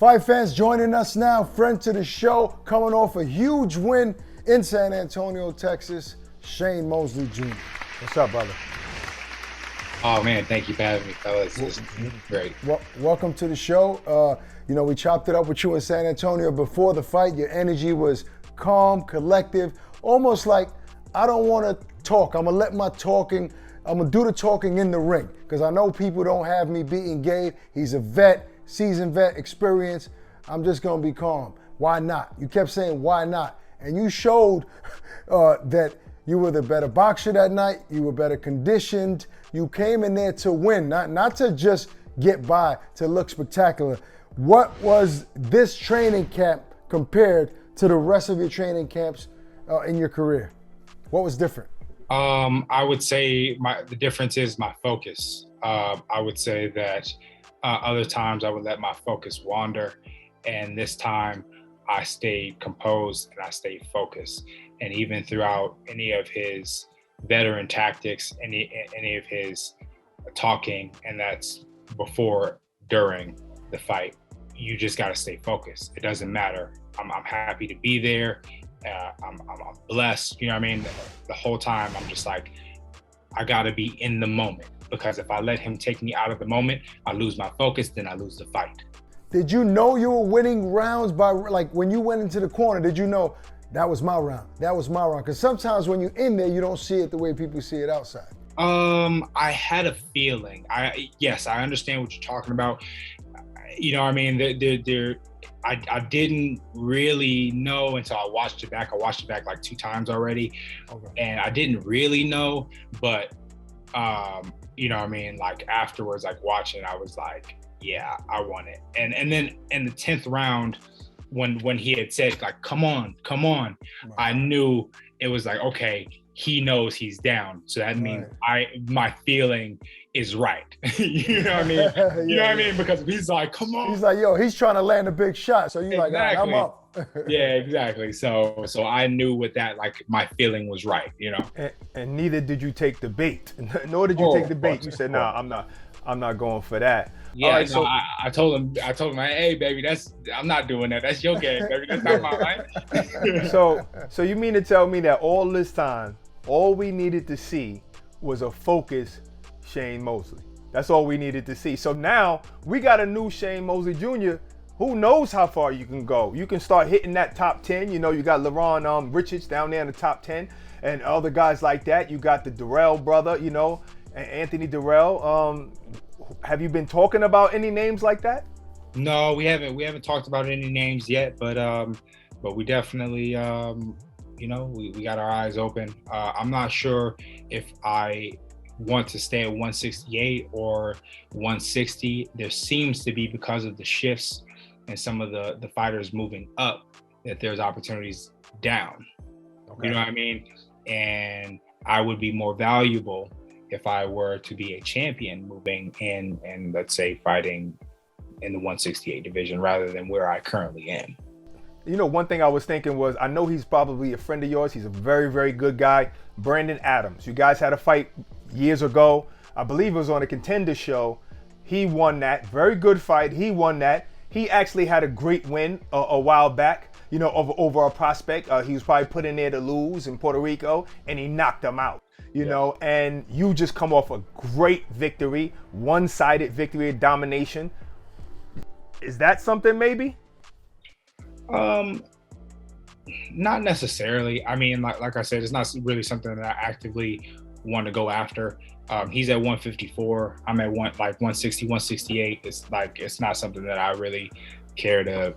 Fight fans joining us now, friend to the show, coming off a huge win in San Antonio, Texas, Shane Mosley Jr. What's up, brother? Oh man, thank you for having me, fellas. This is great. Welcome to the show. We chopped it up with you in San Antonio before the fight. Your energy was calm, collective, almost like, I don't want to talk. I'm going to do the talking in the ring, because I know people don't have me beating Gabe. He's a vet, seasoned vet, experience. I'm just going to be calm. Why not? You kept saying, why not? And you showed that you were the better boxer that night. You were better conditioned. You came in there to win, not to just get by, to look spectacular. What was this training camp compared to the rest of your training camps in your career? What was different? I would say the difference is my focus. I would say that other times I would let my focus wander, and this time I stayed composed and I stayed focused. And even throughout any of his veteran tactics, any of his talking, and that's before, during the fight, you just got to stay focused. It doesn't matter. I'm happy to be there. I'm blessed. You know what I mean? The whole time I'm just like, I got to be in the moment, because if I let him take me out of the moment, I lose my focus, then I lose the fight. Did you know you were winning rounds by, like, when you went into the corner, did you know that was my round? That was my round? Because sometimes when you're in there, you don't see it the way people see it outside. I had a feeling. Yes, I understand what you're talking about. You know what I mean? I didn't really know until I watched it back. I watched it back like 2 times already. Okay. And I didn't really know, but you know what I mean? Like afterwards, like watching, I was like, yeah, I won it. And then in the 10th round, when he had said like, come on, right, I knew it was like, okay, he knows he's down. So that means my feeling is right. You know what I mean? You know what I mean? Because he's like, come on. He's like, yo, he's trying to land a big shot. So you're like, all right, I'm up. Yeah, exactly. So I knew with that, like my feeling was right, you know? And neither did you take the bait. Nor did you take the bait. You said, nah, I'm not going for that. Yeah, right, so I told him, hey, baby, I'm not doing that. That's your game, baby. That's not mine. So you mean to tell me that all this time, all we needed to see was a focused Shane Mosley? That's all we needed to see. So now we got a new Shane Mosley Jr. Who knows how far you can go? You can start hitting that top 10. You know, you got LaRon Richards down there in the top 10, and other guys like that. You got the Durrell brother, you know, Anthony Durrell. Have you been talking about any names like that? No, we haven't talked about any names yet, but we definitely, you know, we got our eyes open. I'm not sure if I want to stay at 168 or 160. There seems to be, because of the shifts and some of the fighters moving up, that there's opportunities down. Okay. You know what I mean? And I would be more valuable if I were to be a champion moving in and, let's say, fighting in the 168 division rather than where I currently am. You know, one thing I was thinking was, I know he's probably a friend of yours. He's a very, very good guy. Brandon Adams. You guys had a fight years ago. I believe it was on a Contender show. He won that. Very good fight. He won that. He actually had a great win a while back, you know, over a prospect. He was probably put in there to lose in Puerto Rico, and he knocked him out. You know, and you just come off a great victory, one-sided victory, domination. Is that something maybe? Not necessarily. I mean, like I said, it's not really something that I actively want to go after. He's at 154. I'm at 160, 168. It's not something that I really care to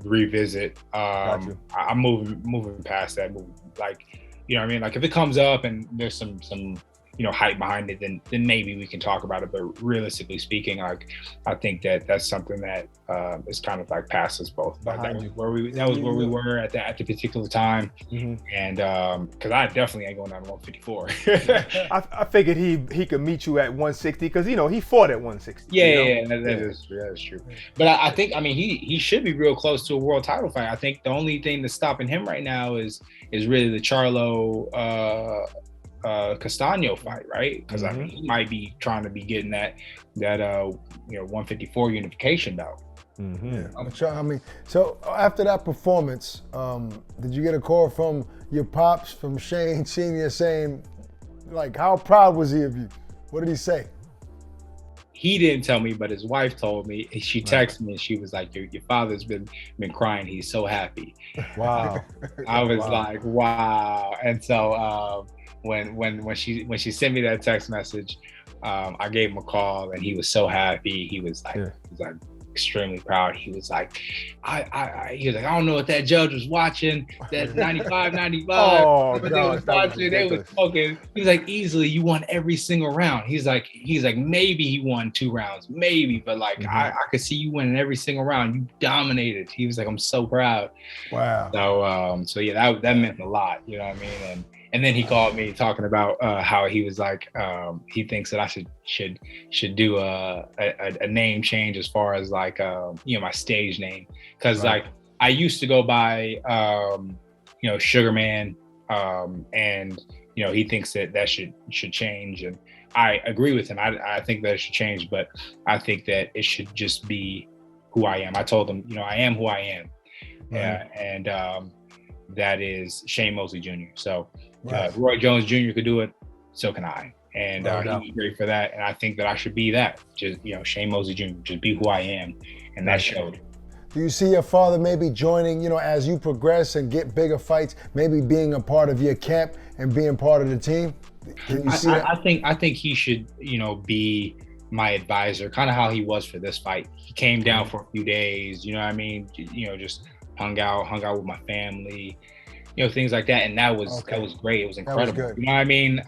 revisit. I'm moving past that. You know what I mean? Like if it comes up and there's some you know, hype behind it, then maybe we can talk about it. But realistically speaking, like I think that's something that is kind of like past us both. That was where we were at the particular time. Mm-hmm. And because I definitely ain't going down to 154. I figured he could meet you at 160 because, you know, he fought at 160. Yeah, that is true. That is true. But I think, I mean, he should be real close to a world title fight. I think the only thing that's stopping him right now is really the Charlo Castano fight, right? Because I mean, he might be trying to be getting that 154 unification belt. I mean, so after that performance, did you get a call from your pops, from Shane Sr. saying, like, how proud was he of you? What did he say? He didn't tell me, but his wife told me. She texted me and she was like, your father's been crying. He's so happy. Wow. I was like, wow. And so when she sent me that text message, I gave him a call and he was so happy. He was like, extremely proud. He was like, I don't know what that judge was watching. That 95. Oh, But God, they was smoking. He was like, easily you won every single round. He's like, maybe he won 2 rounds, maybe, but like I could see you winning every single round. You dominated. He was like, I'm so proud. Wow. So yeah, that meant a lot. You know what I mean? And then he called me talking about how he was like, he thinks that I should do a name change as far as like my stage name, because like I used to go by Sugar Man, and he thinks that should change, and I agree with him. I think that it should change, but I think that it should just be who I am. I told him I am who I am, and that is Shane Mosley Jr. So. Roy Jones Jr. could do it, so can I. And he's great for that. And I think that I should be that. Just, Shane Mosley Jr., just be who I am. And that showed. Do you see your father maybe joining, as you progress and get bigger fights, maybe being a part of your camp and being part of the team? Can you see that? I think he should, be my advisor, kind of how he was for this fight. He came down for a few days, just hung out with my family. Things like that. And that was great. It was incredible. That was good. You know what I mean?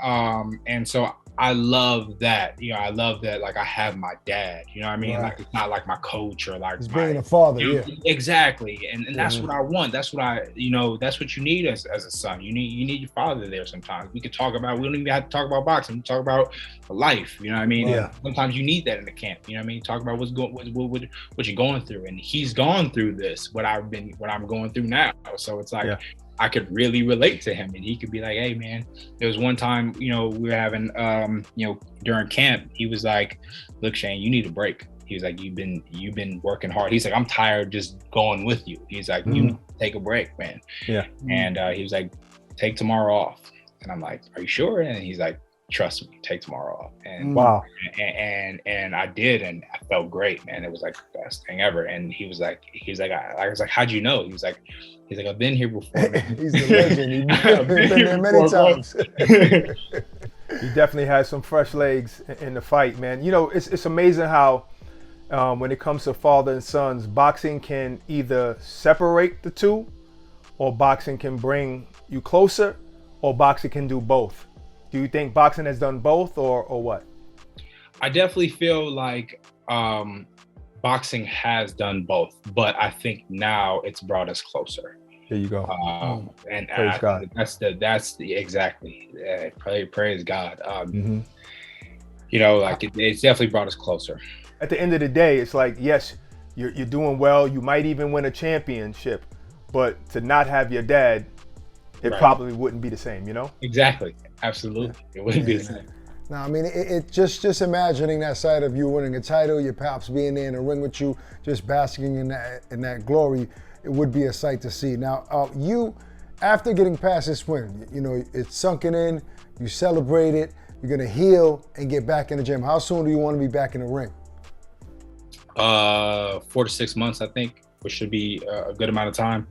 And so I love that. I love that, like, I have my dad. You know what I mean? Like, it's not like my coach or like being a father. Exactly. And that's what I want. That's what that's what you need as a son. You need your father there sometimes. We don't even have to talk about boxing. We talk about life. You know what I mean? Yeah. Sometimes you need that in the camp. You know what I mean? Talk about what you're going through. And he's gone through this, what I'm going through now. So it's like, I could really relate to him, and he could be like, hey man, there was one time, we were having, during camp, he was like, look, Shane, you need a break. He was like, you've been working hard. He's like, I'm tired just going with you. He's like, you need to take a break, man. Yeah. And he was like, take tomorrow off. And I'm like, are you sure? And he's like, trust me, take tomorrow off. And wow. And I did, and I felt great, man. It was like the best thing ever. And he was like, I was like, how'd you know? He was like, I've been here before, man. He's the legend. He's been there many times. He definitely has some fresh legs in the fight, man. It's amazing how when it comes to father and sons, boxing can either separate the two, or boxing can bring you closer, or boxing can do both. Do you think boxing has done both, or what? I definitely feel like boxing has done both, but I think now it's brought us closer. There you go. And praise God. That's exactly. Praise God. It's definitely brought us closer. At the end of the day, it's like, yes, you're doing well. You might even win a championship, but to not have your dad, it probably wouldn't be the same, Exactly. Absolutely. It wouldn't be the same. No, I mean, it just imagining that side of you winning a title, your pops being there in the ring with you, just basking in that glory, it would be a sight to see. Now, you, after getting past this win, it's sunken in, you celebrate it, you're gonna heal and get back in the gym. How soon do you want to be back in the ring? 4 to 6 months, I think, which should be a good amount of time.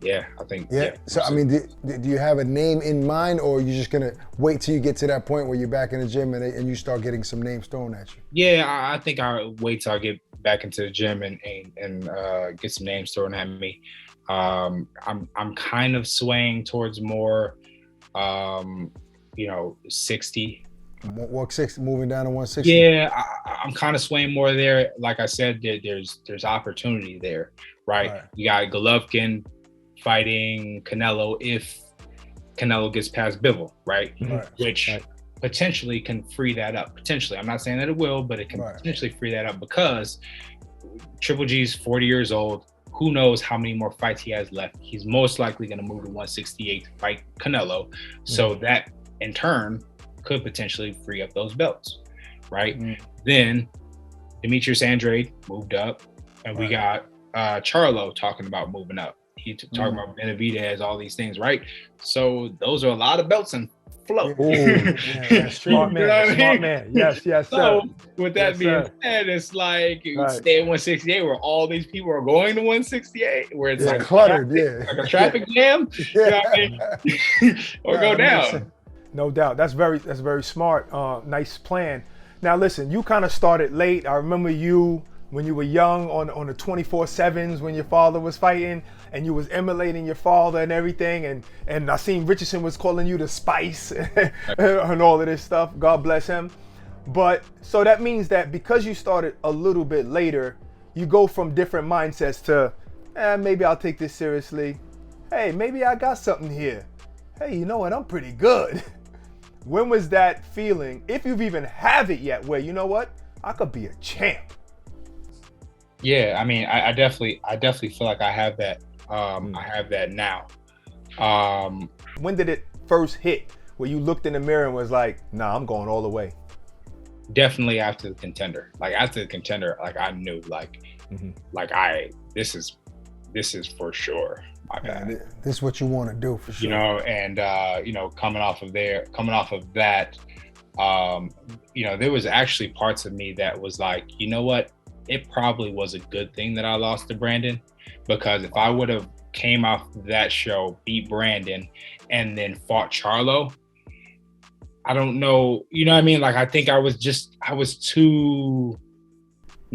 Yeah, I think. Yeah. So, I mean, do you have a name in mind, or are you just going to wait till you get to that point where you're back in the gym and you start getting some names thrown at you? Yeah, I think I'll wait till I get back into the gym and get some names thrown at me. I'm kind of swaying towards more, 60. What 60? Moving down to 160? Yeah, I'm kind of swaying more there. Like I said, there's opportunity there, right? You got Golovkin fighting Canelo if Canelo gets past Bivol, right? Which potentially can free that up. Potentially, I'm not saying that it will, but it can potentially free that up, because Triple G's 40 years old. Who knows how many more fights he has left? He's most likely going to move to 168 to fight Canelo. So that in turn could potentially free up those belts, right? Then Demetrius Andrade moved up, and we got Charlo talking about moving up. He talking about Benavidez, all these things, right? So those are a lot of belts and float. That's true. Smart man. Smart man. Yes, yes, so, sir. with that being said, it's like you stay at 168 where all these people are going to 168, where it's like cluttered, like a traffic jam. You know what I mean? Or go down. No doubt. That's very smart. Nice plan. Now listen, you kind of started late. I remember you when you were young on the 24/7s when your father was fighting and you was emulating your father and everything, and I seen Richardson was calling you the Spice and all of this stuff. God bless him. But so that means that because you started a little bit later, you go from different mindsets to maybe I'll take this seriously. Hey, maybe I got something here. Hey, you know what? I'm pretty good. When was that feeling, if you've even have it yet, where you know what? I could be a champ. Yeah, I mean, I definitely feel like I have that. I have that now. When did it first hit where you looked in the mirror and was like, nah, I'm going all the way? Definitely after the contender. Like after the contender, like I knew like this is for sure my path. This is what you want to do for sure. You know, and coming off of that, there was actually parts of me that was like, you know what? It probably was a good thing that I lost to Brandon, because if I would have came off that show, beat Brandon, and then fought Charlo, I don't know. You know what I mean? Like, I think I was too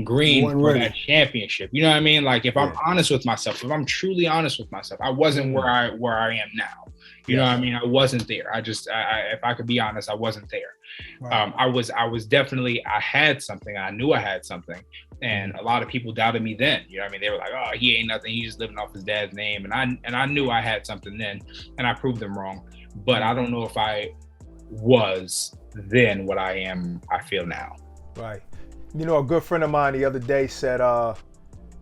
green for that championship. You know what I mean? Like, if I'm honest with myself, if I'm truly honest with myself, I wasn't where I am now. You know what I mean? I wasn't there. If I could be honest, I wasn't there. Right. I was definitely, I had something. I knew I had something. And a lot of people doubted me then. You know what I mean? They were like, oh, he ain't nothing. He's just living off his dad's name. And I knew I had something then, and I proved them wrong. But I don't know if I was then what I feel now. Right. You know, a good friend of mine the other day said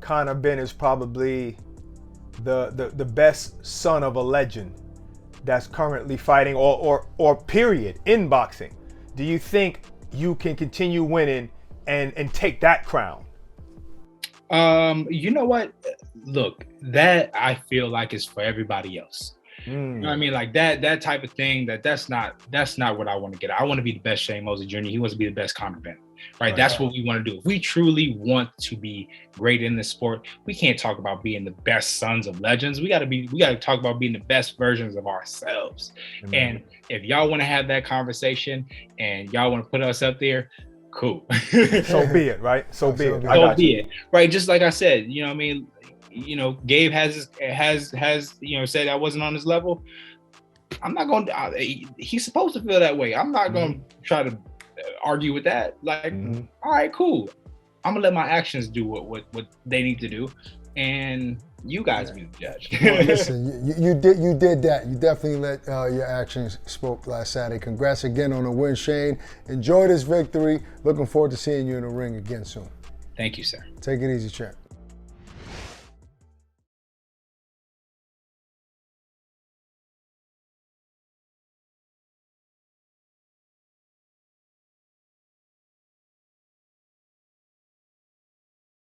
Conor Benn is probably the best son of a legend that's currently fighting or period in boxing. Do you think you can continue winning and take that crown? You know what? Look, that I feel like is for everybody else. You know what I mean? Like that type of thing, that's not what I want to get. I want to be the best Shane Mosley Jr. He wants to be the best Conor Benn. Right? That's what we want to do. If we truly want to be great in this sport, we can't talk about being the best sons of legends. We got to talk about being the best versions of ourselves. Mm-hmm. And if y'all want to have that conversation and y'all want to put us up there, cool. So be it, right? So be it. So be it. Right. Just like I said, you know what I mean? You know, Gabe has said I wasn't on his level. I'm not going to, he's supposed to feel that way. I'm not going to try to argue with that. Like, all right, cool. I'm gonna let my actions do what they need to do, and you guys be the judge. Well, listen, you did that. You definitely let your actions spoke last Saturday. Congrats again on the win, Shane. Enjoy this victory. Looking forward to seeing you in the ring again soon. Thank you, sir. Take it easy, champ.